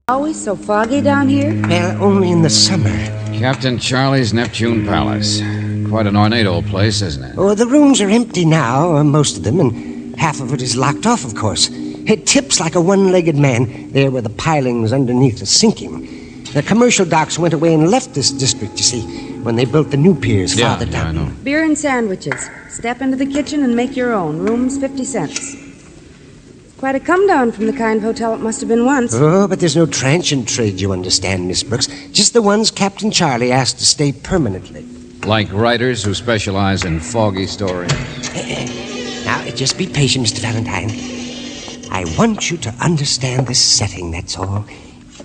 Always so foggy down here? Well, only in the summer. Captain Charlie's Neptune Palace. Quite an ornate old place, isn't it? Oh, the rooms are empty now, most of them, and half of it is locked off, of course. It tips like a one-legged man there where the pilings underneath are sinking. The commercial docks went away and left this district, you see, when they built the new piers farther down. I know. Beer and sandwiches. Step into the kitchen and make your own. Rooms 50 cents. Quite a come-down from the kind of hotel it must have been once. Oh, but there's no transient trade, you understand, Miss Brooks. Just the ones Captain Charlie asked to stay permanently. Like writers who specialize in foggy stories. Now, just be patient, Mr. Valentine. I want you to understand this setting, that's all.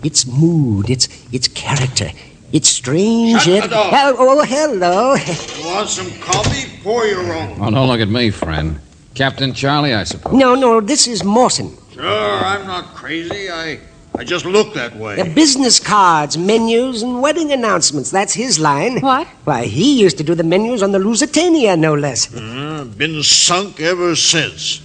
Its mood, its character. It's strange Shut yet... the door. Oh, hello. You want some coffee? Pour your own. Oh, don't look at me, friend. Captain Charlie, I suppose. No, this is Morton. Sure, I'm not crazy. I just look that way. The business cards, menus, and wedding announcements. That's his line. What? Why, he used to do the menus on the Lusitania, no less. Been sunk ever since.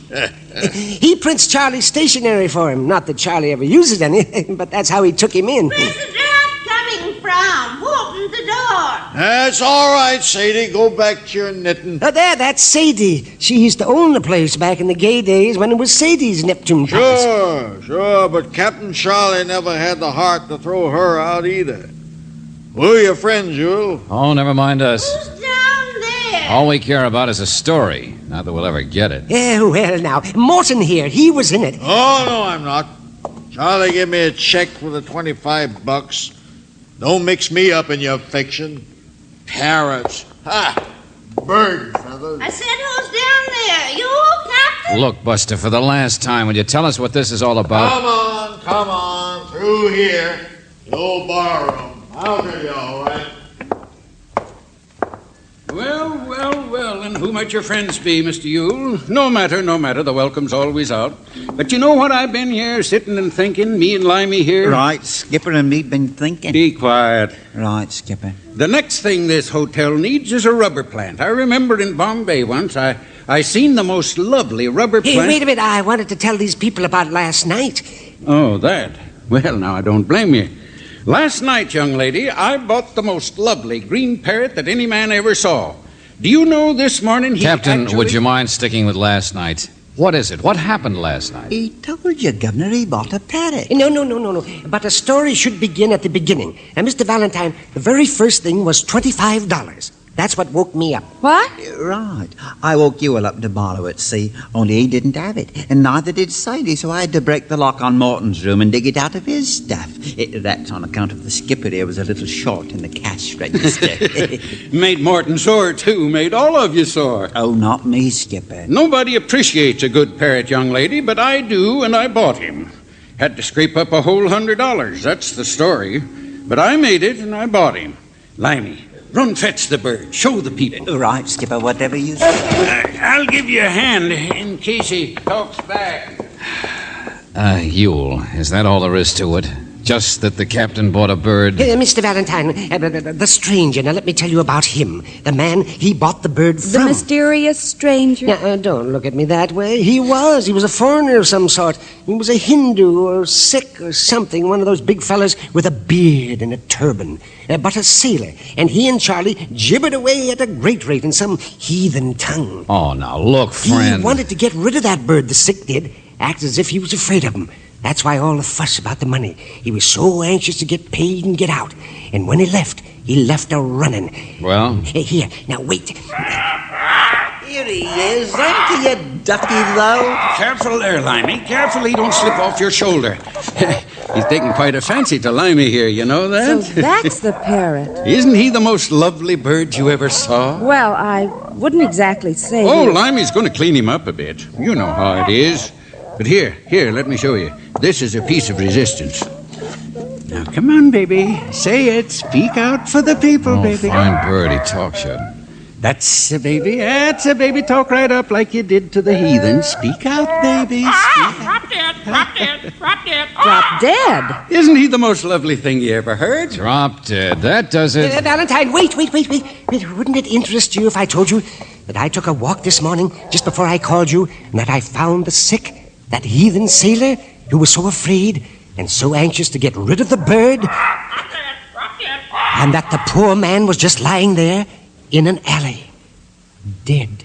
He prints Charlie's stationery for him. Not that Charlie ever uses any, but that's how he took him in. Where's the draft coming from? Who opened the door? That's all right, Sadie. Go back to your knitting. Oh, that's Sadie. She used to own the place back in the gay days when it was Sadie's Neptune Palace. Sure, but Captain Charlie never had the heart to throw her out either. Who are your friends, Yule? Oh, never mind us. Who's down there? All we care about is a story. Not that we'll ever get it. Yeah, well, now, Morton here, he was in it. Oh, no, I'm not. Charlie gave me a check for the $25. Don't mix me up in your fiction. Parrots. Ha! Bird feathers. I said, who's down there? You, Captain? Look, Buster, for the last time, will you tell us what this is all about? Come on, through here. The old bar room. I'll tell you all right. Well, and who might your friends be, Mr. Yule? No matter, the welcome's always out. But you know what I've been here sitting and thinking, me and Limey here? Right, Skipper and me been thinking. Be quiet. Right, Skipper. The next thing this hotel needs is a rubber plant. I remember in Bombay once, I seen the most lovely rubber Hey, plant. wait a minute, I wanted to tell these people about last night. Oh, that. Well, now, I don't blame you. Last night, young lady, I bought the most lovely green parrot that any man ever saw. Do you know this morning he Captain, would you mind sticking with last night? What is it? What happened last night? He told you, Governor, he bought a parrot. No. But a story should begin at the beginning. And Mr. Valentine, the very first thing was $25. That's what woke me up. What? Right. I woke you all up to borrow it, see? Only he didn't have it, and neither did Sadie, so I had to break the lock on Morton's room and dig it out of his stuff. That's on account of the skipper there was a little short in the cash register. Made Morton sore, too. Made all of you sore. Oh, not me, Skipper. Nobody appreciates a good parrot, young lady, but I do, and I bought him. Had to scrape up a whole $100. That's the story. But I made it, and I bought him. Limey, run fetch the bird. Show the people. Right, Skipper, whatever you say. I'll give you a hand in case he talks back. Yule, is that all there is to it? Just that the captain bought a bird? Mr. Valentine, the stranger, now let me tell you about him. The man he bought the bird from. The mysterious stranger. Now, don't look at me that way. He was a foreigner of some sort. He was a Hindu or Sikh or something, one of those big fellas with a beard and a turban, but a sailor. And he and Charlie gibbered away at a great rate in some heathen tongue. Oh, now look, friend. He wanted to get rid of that bird, the Sikh did. Act as if he was afraid of him. That's why all the fuss about the money. He was so anxious to get paid and get out. And when he left a-running. Well? Here, now wait. Here he is, ain't he, you ducky low? Careful there, Limey. Careful he don't slip off your shoulder. He's taking quite a fancy to Limey here, you know that? So that's the parrot. Isn't he the most lovely bird you ever saw? Well, I wouldn't exactly say. Oh, Limey's going to clean him up a bit. You know how it is. But here, let me show you. This is a piece of resistance. Now, come on, baby. Say it. Speak out for the people, baby. Fine bird. He talks you. That's a baby. That's a baby. Talk right up like you did to the heathen. Speak out, baby. Speak out. Drop dead, drop dead, drop dead. Drop dead. Isn't he the most lovely thing you ever heard? Drop dead. That does it. Valentine, wait. Wouldn't it interest you if I told you that I took a walk this morning just before I called you and that I found the sick, that heathen sailor who was so afraid and so anxious to get rid of the bird, and that the poor man was just lying there in an alley, dead.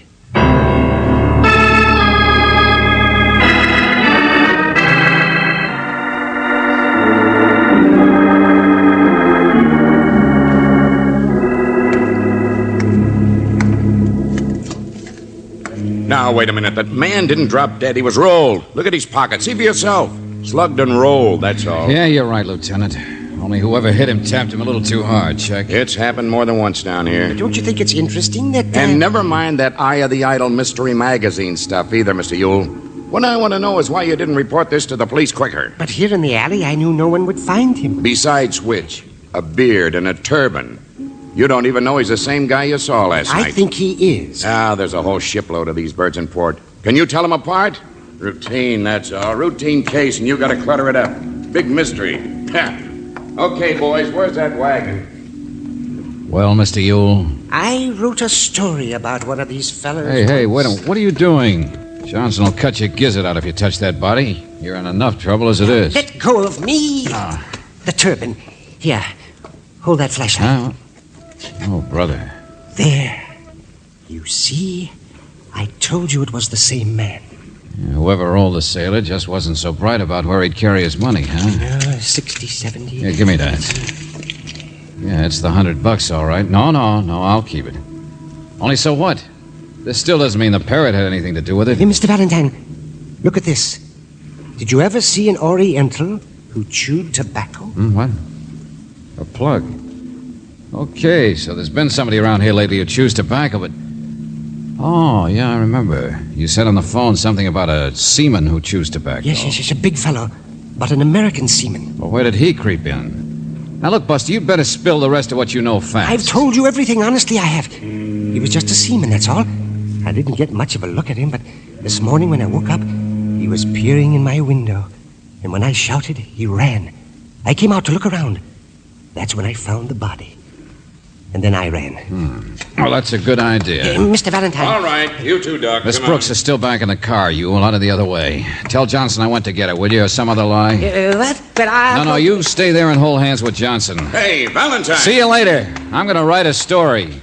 Now, wait a minute. That man didn't drop dead. He was rolled. Look at his pocket. See for yourself. Slugged and rolled, that's all. Yeah, you're right, Lieutenant. Only whoever hit him tapped him a little too hard, Chuck. It's happened more than once down here. Don't you think it's interesting that... And never mind that Eye of the Idol Mystery Magazine stuff either, Mr. Yule. What I want to know is why you didn't report this to the police quicker. But here in the alley, I knew no one would find him. Besides which, a beard and a turban. You don't even know he's the same guy you saw last night. I think he is. There's a whole shipload of these birds in port. Can you tell them apart? Routine, that's all. Routine case, and you got to clutter it up. Big mystery. Okay, boys, where's that wagon? Well, Mr. Yule. I wrote a story about one of these fellas. Hey, wait a minute. What are you doing? Johnson will cut your gizzard out if you touch that body. You're in enough trouble as it is. Let go of me. The turban. Here, hold that flashlight. Oh, brother. There. You see? I told you it was the same man. Yeah, whoever rolled the sailor just wasn't so bright about where he'd carry his money, huh? 60, 70. Here, give me that. Yeah, it's the $100, all right. No, I'll keep it. Only so what? This still doesn't mean the parrot had anything to do with it. Hey, Mr. Valentine, look at this. Did you ever see an Oriental who chewed tobacco? What? A plug. Okay, so there's been somebody around here lately who chews tobacco, but... Oh, yeah, I remember. You said on the phone something about a seaman who chews tobacco. Yes, a big fellow, but an American seaman. Well, where did he creep in? Now, look, Buster, you'd better spill the rest of what you know fast. I've told you everything, honestly, I have. He was just a seaman, that's all. I didn't get much of a look at him, but this morning when I woke up, he was peering in my window. And when I shouted, he ran. I came out to look around. That's when I found the body. And then I ran. Well, that's a good idea. Mr. Valentine. All right, you two, Doc. Miss Brooks is still back in the car. You out of the other way. Tell Johnson I went to get her, will you, or some other lie? What? But I... No, you stay there and hold hands with Johnson. Hey, Valentine. See you later. I'm going to write a story.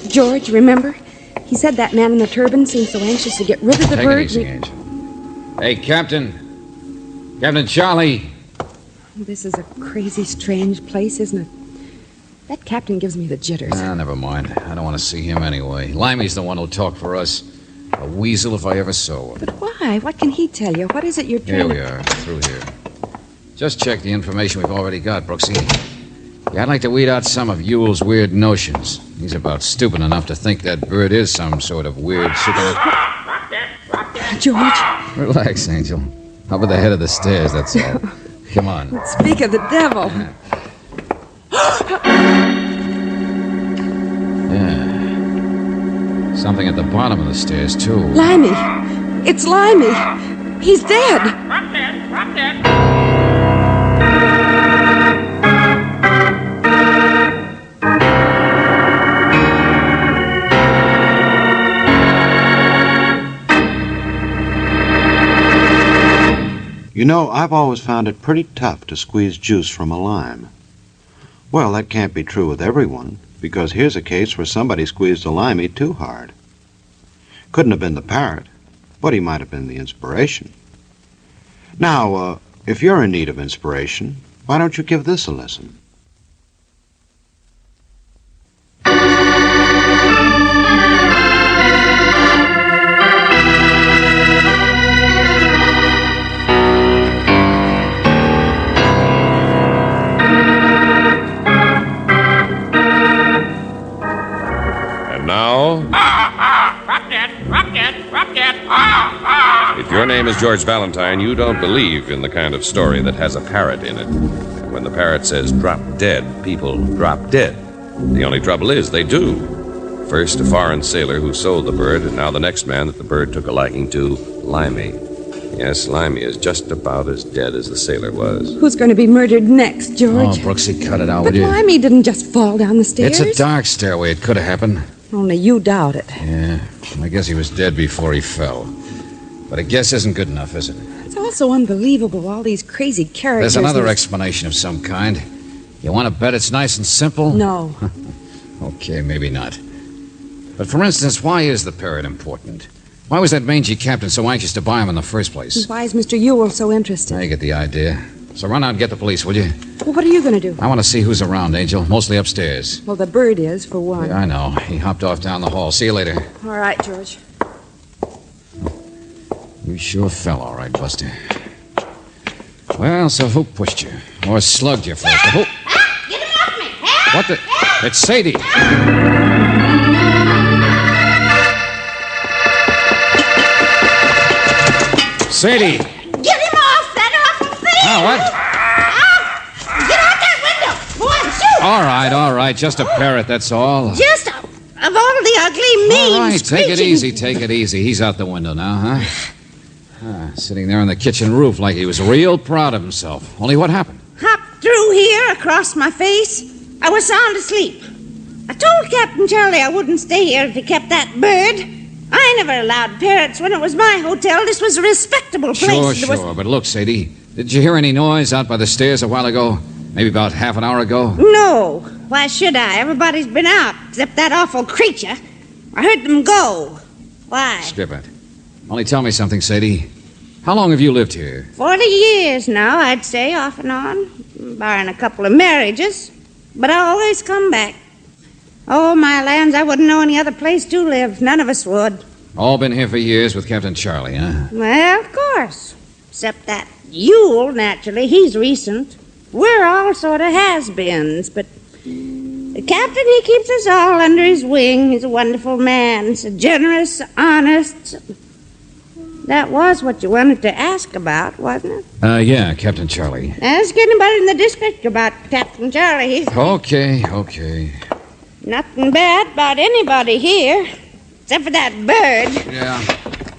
George, remember? He said that man in the turban seemed so anxious to get rid of the Take bird. it easy, Angel. Hey, Captain. Captain Charlie. This is a crazy, strange place, isn't it? That captain gives me the jitters. Never mind. I don't want to see him anyway. Limey's the one who'll talk for us. A weasel if I ever saw one. But why? What can he tell you? What is it you're trying Here we are, through here. Just check the information we've already got, Brooksy. Yeah, I'd like to weed out some of Yule's weird notions. He's about stupid enough to think that bird is some sort of weird George. Relax, Angel. Up at the head of the stairs, that's all. Come on. Speak of the devil. Yeah. Something at the bottom of the stairs, too. Limey. It's Limey. He's dead. Drop dead, drop dead. You know, I've always found it pretty tough to squeeze juice from a lime. Well, that can't be true with everyone, because here's a case where somebody squeezed a limey too hard. Couldn't have been the parrot, but he might have been the inspiration. Now, if you're in need of inspiration, why don't you give this a listen? Now, Drop dead, drop dead, drop dead. If your name is George Valentine, you don't believe in the kind of story that has a parrot in it. And when the parrot says drop dead, people drop dead. The only trouble is they do. First, a foreign sailor who sold the bird, and now the next man that the bird took a liking to, Limey. Yes, Limey is just about as dead as the sailor was. Who's going to be murdered next, George? Oh, Brooksy, cut it out, But will you? Limey didn't just fall down the stairs. It's a dark stairway. It could have happened. Only you doubt it. Yeah, I guess he was dead before he fell. But a guess isn't good enough, is it? It's also unbelievable, all these crazy characters. There's another explanation of some kind. You want to bet it's nice and simple? No. Okay, maybe not. But for instance, why is the parrot important? Why was that mangy captain so anxious to buy him in the first place? Why is Mr. Ewell so interested? I get the idea. So run out and get the police, will you? Well, what are you going to do? I want to see who's around, Angel. Mostly upstairs. Well, the bird is, for one. Yeah, I know. He hopped off down the hall. See you later. All right, George. You sure fell all right, Buster. Well, so who pushed you? Or slugged you first? Who? Get him off me! Help! What the? It's Sadie. Sadie! Get him off that awful thing! Oh, what? Get out that window! Go on, shoot! All right. Just a parrot, that's all. Just of all the ugly, mean, All right, take it screeching- easy. He's out the window now, huh? Sitting there on the kitchen roof like he was real proud of himself. Only what happened? Hopped through here across my face. I was sound asleep. I told Captain Charlie I wouldn't stay here if he kept that bird. I never allowed parrots when it was my hotel. This was a respectable place. Sure. But look, Sadie, did you hear any noise out by the stairs a while ago? Maybe about half an hour ago? No. Why should I? Everybody's been out, except that awful creature. I heard them go. Why? Skip it. Only tell me something, Sadie. How long have you lived here? 40 years now, I'd say, off and on, barring a couple of marriages. But I always come back. Oh, my lands, I wouldn't know any other place to live. None of us would. All been here for years with Captain Charlie, huh? Well, of course. Except that Ewell, naturally. He's recent. We're all sort of has-beens, but the captain, he keeps us all under his wing. He's a wonderful man. So generous, honest. That was what you wanted to ask about, wasn't it? Yeah, Captain Charlie. Ask anybody in the district about Captain Charlie. He's Okay. nothing bad about anybody here, except for that bird. Yeah.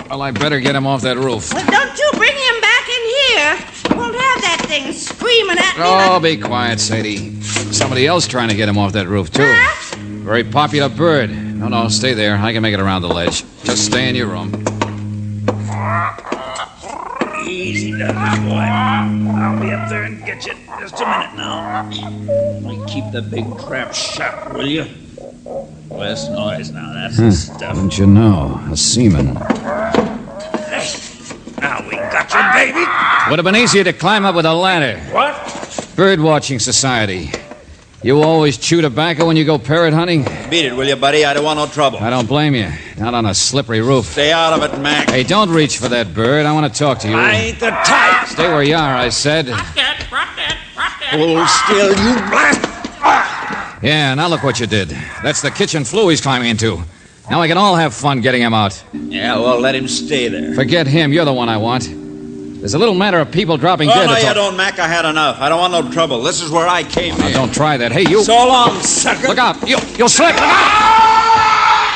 Well, I better get him off that roof. Well, don't you bring him back in here. Won't have that thing screaming at me. Oh, be quiet, Sadie. Somebody else trying to get him off that roof, too. Huh? Very popular bird. No, stay there. I can make it around the ledge. Just stay in your room. Easy does, boy. I'll be up there and get you just a minute now. Keep the big trap shut, will you? Less noise now, that's the stuff. Don't you know? A seaman. Hey, now we got you, baby. Would have been easier to climb up with a ladder. What? Bird Watching Society. You always chew tobacco when you go parrot hunting? Beat it, will you, buddy? I don't want no trouble. I don't blame you. Not on a slippery roof. Stay out of it, Mac. Hey, don't reach for that bird. I want to talk to you. I ain't the type. Stay where you are, I said. Drop dead. Hold still, you blast. Yeah, now look what you did. That's the kitchen flue he's climbing into. Now we can all have fun getting him out. Yeah, well, let him stay there. Forget him. You're the one I want. There's a little matter of people dropping dead. Oh, no, to you talk- don't, Mac. I had enough. I don't want no trouble. This is where I came Now, in. don't try that. Hey, you. So long, sucker. Look out. You'll slip. Look out!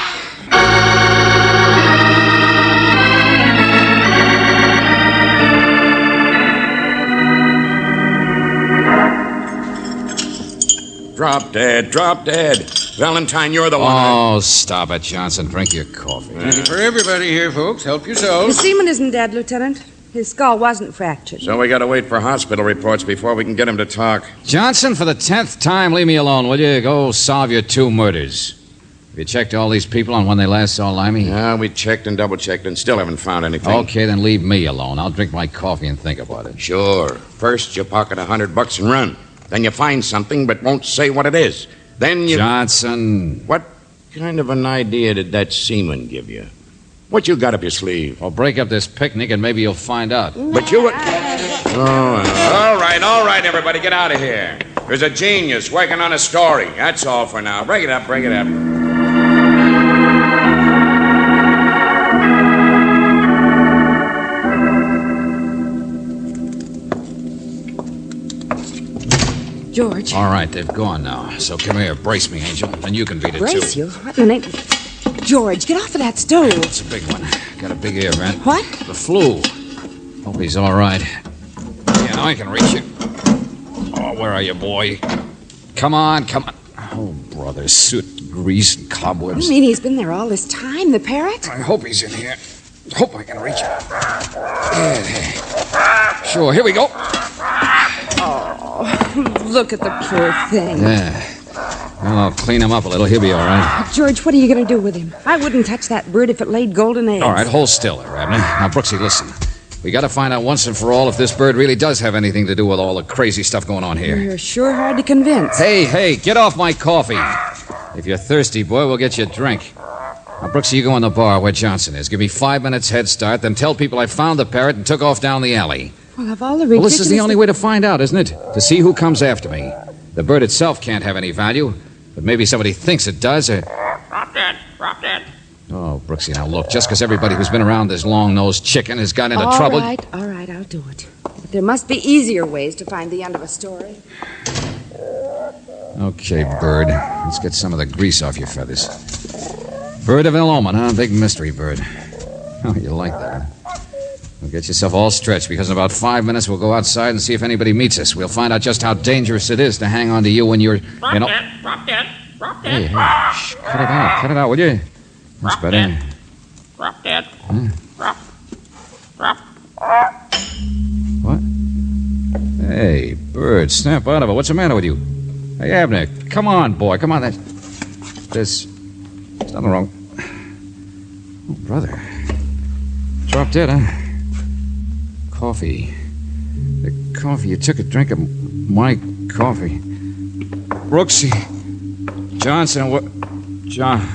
Drop dead. Valentine, you're the one. Oh, stop it, Johnson. Drink your coffee. Plenty for everybody here, folks. Help The yourselves. seaman isn't dead, Lieutenant. His skull wasn't fractured. So we gotta wait for hospital reports before we can get him to talk. Johnson, for the 10th time, leave me alone, will you? Go solve your 2 murders. Have you checked all these people on when they last saw Limey? Yeah, we checked and double-checked and still haven't found anything. Okay, then leave me alone. I'll drink my coffee and think about it. Sure. First, you pocket $100 and run. Then you find something but won't say what it is. Then you... Johnson. What kind of an idea did that seaman give you? What you got up your sleeve? Well, break up this picnic and maybe you'll find out. But you... Oh, all right, everybody, get out of here. There's a genius working on a story. That's all for now. Break it up. George. All right, they've gone now. So come here, brace me, Angel, and you can beat it, Brace too. you? What in the name... George, get off of that stove. It's a big one. Got a big ear vent. What? The flu. Hope he's all right. Yeah, now I can reach it. Oh, where are you, boy? Come on. Oh, brother, soot, grease, and cobwebs. You mean he's been there all this time, the parrot? I hope he's in here. Hope I can reach it. Yeah. Sure, here we go. Oh, look at the poor thing. Yeah. Well, I'll clean him up a little. He'll be all right. George, what are you going to do with him? I wouldn't touch that bird if it laid golden eggs. All right, hold still there, Abner. Now, Brooksy, listen. We got to find out once and for all if this bird really does have anything to do with all the crazy stuff going on here. You're sure hard to convince. Hey, get off my coffee. If you're thirsty, boy, we'll get you a drink. Now, Brooksy, you go in the bar where Johnson is. Give me 5 minutes head start, then tell people I found the parrot and took off down the alley. Well, of all the Well, this is the only way to find out, isn't it? To see who comes after me. The bird itself can't have any value, but maybe somebody thinks it does, or... Drop dead. Oh, Brooksy, now look, just because everybody who's been around this long-nosed chicken has got into trouble... All right, I'll do it. But there must be easier ways to find the end of a story. Okay, bird. Let's get some of the grease off your feathers. Bird of ill omen, huh? Big mystery bird. Oh, you like that, huh? Well, get yourself all stretched, because in about 5 minutes we'll go outside and see if anybody meets us. We'll find out just how dangerous it is to hang on to you when you're... Drop dead. Hey, shh, cut it out, will you? That's better. Drop dead. Huh? Drop. What? Hey, bird, snap out of it. What's the matter with you? Hey, Abner, come on, boy. Come on. There's nothing wrong. Oh, brother. Drop dead, huh? Coffee. The coffee. You took a drink of my coffee. Brooksy. Johnson, what? John.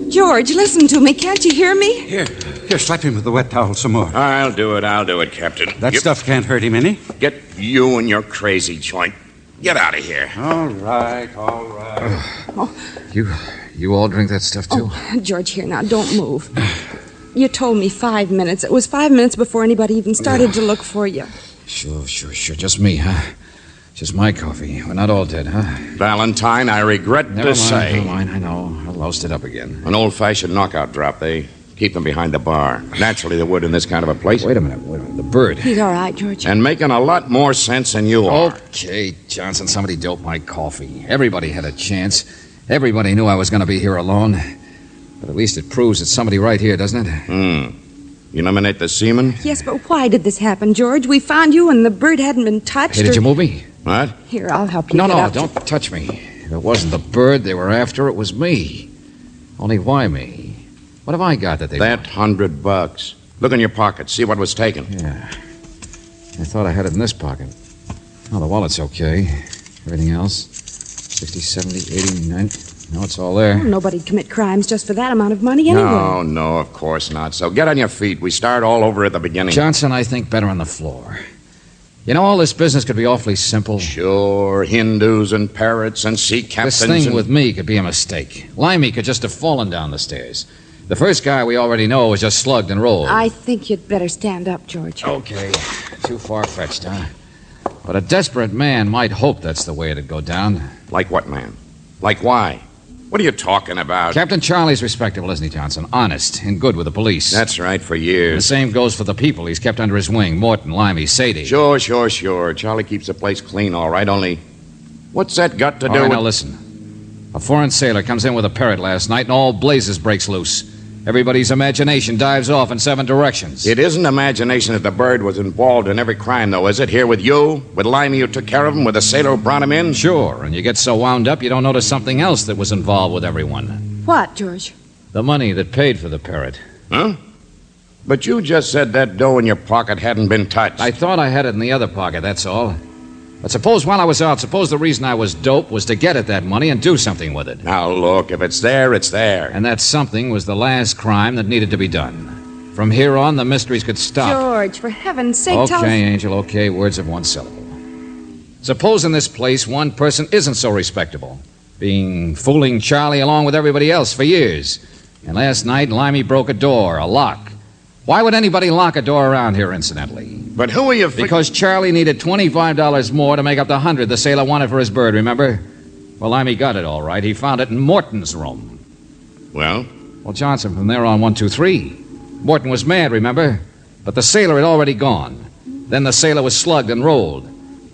George, listen to me. Can't you hear me? Here, slap him with the wet towel some more. I'll do it, Captain. That stuff can't hurt him any. Get you and your crazy joint. Get out of here. All right. You all drink that stuff, too? Oh, George, here now. Don't move. You told me 5 minutes. It was 5 minutes before anybody even started to look for you. Sure. Just me, huh? Just my coffee. We're not all dead, huh? Valentine, I regret to say. Never mind, I know. I loused it up again. An old-fashioned knockout drop. They keep them behind the bar. Naturally, they would in this kind of a place. Wait a minute. The bird. He's all right, George. And making a lot more sense than you are. Okay, Johnson, somebody doped my coffee. Everybody had a chance. Everybody knew I was going to be here alone. But at least it proves it's somebody right here, doesn't it? You nominate the seaman? Yes, but why did this happen, George? We found you and the bird hadn't been touched. Hey, did you move me? What? Here, I'll help you. No, get up. don't touch me. If it wasn't the bird they were after, it was me. Only why me? What have I got that they That want? $100. Look in your pocket. See what was taken. Yeah. I thought I had it in this pocket. Oh, the wallet's okay. Everything else? 60, 70, 80, 90. No, it's all there. Well, nobody'd commit crimes just for that amount of money anyway. No, of course not. So get on your feet. We start all over at the beginning. Johnson, I think better on the floor. You know, all this business could be awfully simple. Sure, Hindus and parrots and sea captains. This thing with me could be a mistake. Limey could just have fallen down the stairs. The first guy we already know was just slugged and rolled. I think you'd better stand up, George. Okay, too far-fetched, huh? But a desperate man might hope that's the way it'd go down. Like what, man? Like why? What are you talking about? Captain Charlie's respectable, isn't he, Johnson? Honest and good with the police. That's right, for The years. same goes for the people he's kept under his wing. Morton, Limey, Sadie. Sure. Charlie keeps the place clean, all right, only... What's that got to All do right, with... now listen. A foreign sailor comes in with a parrot last night, and all blazes breaks loose. Everybody's imagination dives off in 7 directions. It isn't imagination that the bird was involved in every crime, though, is it? Here with you? With Limey who took care of him? With the sailor who brought him in? Sure, and you get so wound up you don't notice something else that was involved with everyone. What, George? The money that paid for the parrot. Huh? But you just said that dough in your pocket hadn't been touched. I thought I had it in the other pocket, that's all. But suppose while I was out, suppose the reason I was doped was to get at that money and do something with it. Now, look, if it's there, it's there. And that something was the last crime that needed to be done. From here on, the mysteries could stop. George, for heaven's sake, tell us... Okay, Angel, okay, words of one syllable. Suppose in this place one person isn't so respectable. being fooling Charlie along with everybody else for years. And last night, Limey broke a door, a lock. Why would anybody lock a door around here, incidentally? But who are you... Because Charlie needed $25 more to make up the $100 the sailor wanted for his bird, remember? Well, Limey got it all right. He found it in Morton's room. Well? Well, Johnson, from there on, 1, 2, 3. Morton was mad, remember? But the sailor had already gone. Then the sailor was slugged and rolled.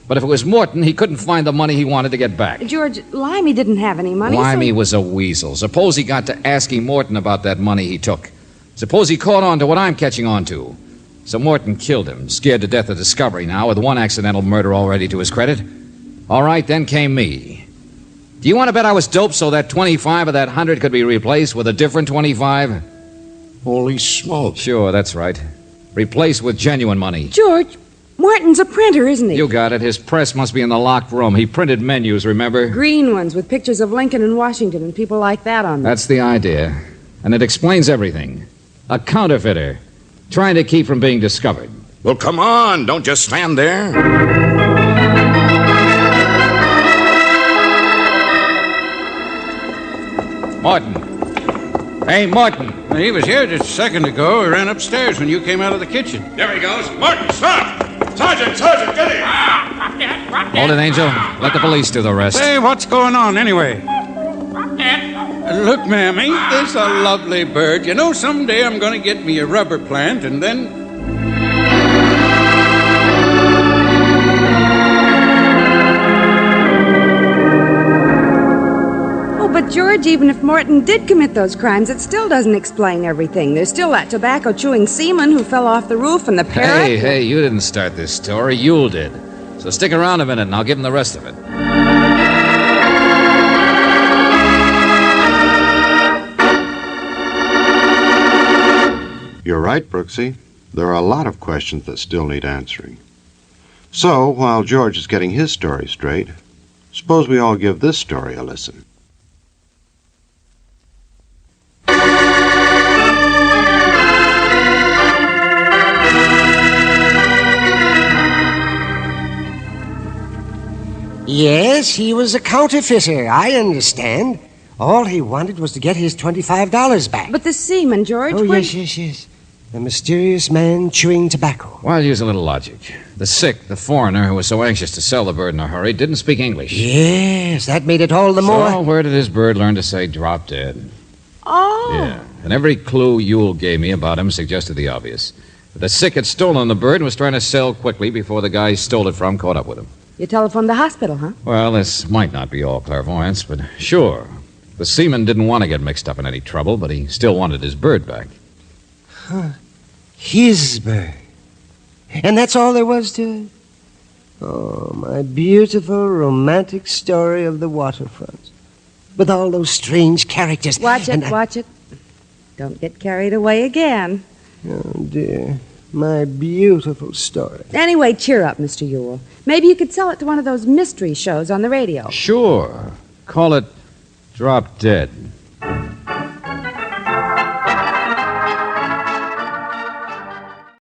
But if it was Morton, he couldn't find the money he wanted to get back. George, Limey didn't have any money. Limey was a weasel. Suppose he got to asking Morton about that money he took. Suppose he caught on to what I'm catching on to. So Morton killed him, scared to death of discovery now, with one accidental murder already to his credit. All right, then came me. Do you want to bet I was doped so that 25 of that 100 could be replaced with a different 25? Holy smoke. Sure, that's right. Replaced with genuine money. George, Morton's a printer, isn't he? You got it. His press must be in the locked room. He printed menus, remember? Green ones with pictures of Lincoln and Washington and people like that on them. That's the idea. And it explains everything. A counterfeiter, trying to keep from being discovered. Well, come on. Don't just stand there. Morton. Hey, Morton. He was here just a second ago. He ran upstairs when you came out of the kitchen. There he goes. Martin, stop! Sergeant, get him! Hold it, Angel. Let the police do the rest. Hey, what's going on anyway? Look, ma'am, ain't this a lovely bird? You know, someday I'm going to get me a rubber plant and then... But, George, even if Morton did commit those crimes, it still doesn't explain everything. There's still that tobacco-chewing seaman who fell off the roof and the parrot... Hey, you didn't start this story. Yule did. So stick around a minute and I'll give him the rest of it. You're right, Brooksy. There are a lot of questions that still need answering. So, while George is getting his story straight, suppose we all give this story a listen. Yes, he was a counterfeiter, I understand. All he wanted was to get his $25 back. But the seaman, George... Oh, yes. The mysterious man chewing tobacco. Well, use a little logic. The sick, the foreigner who was so anxious to sell the bird in a hurry, didn't speak English. Yes, that made it all the more... So where did his bird learn to say drop dead? Oh. Yeah, and every clue Yule gave me about him suggested the obvious. The sick had stolen the bird and was trying to sell quickly before the guy he stole it from caught up with him. You telephoned the hospital, huh? Well, this might not be all clairvoyance, but sure. The seaman didn't want to get mixed up in any trouble, but he still wanted his bird back. Huh. His bird. And that's all there was to it? Oh, my beautiful romantic story of the waterfront. With all those strange characters. Watch it. Don't get carried away again. Oh, dear. My beautiful story. Anyway, cheer up, Mr. Yule. Maybe you could sell it to one of those mystery shows on the radio. Sure. Call it Drop Dead.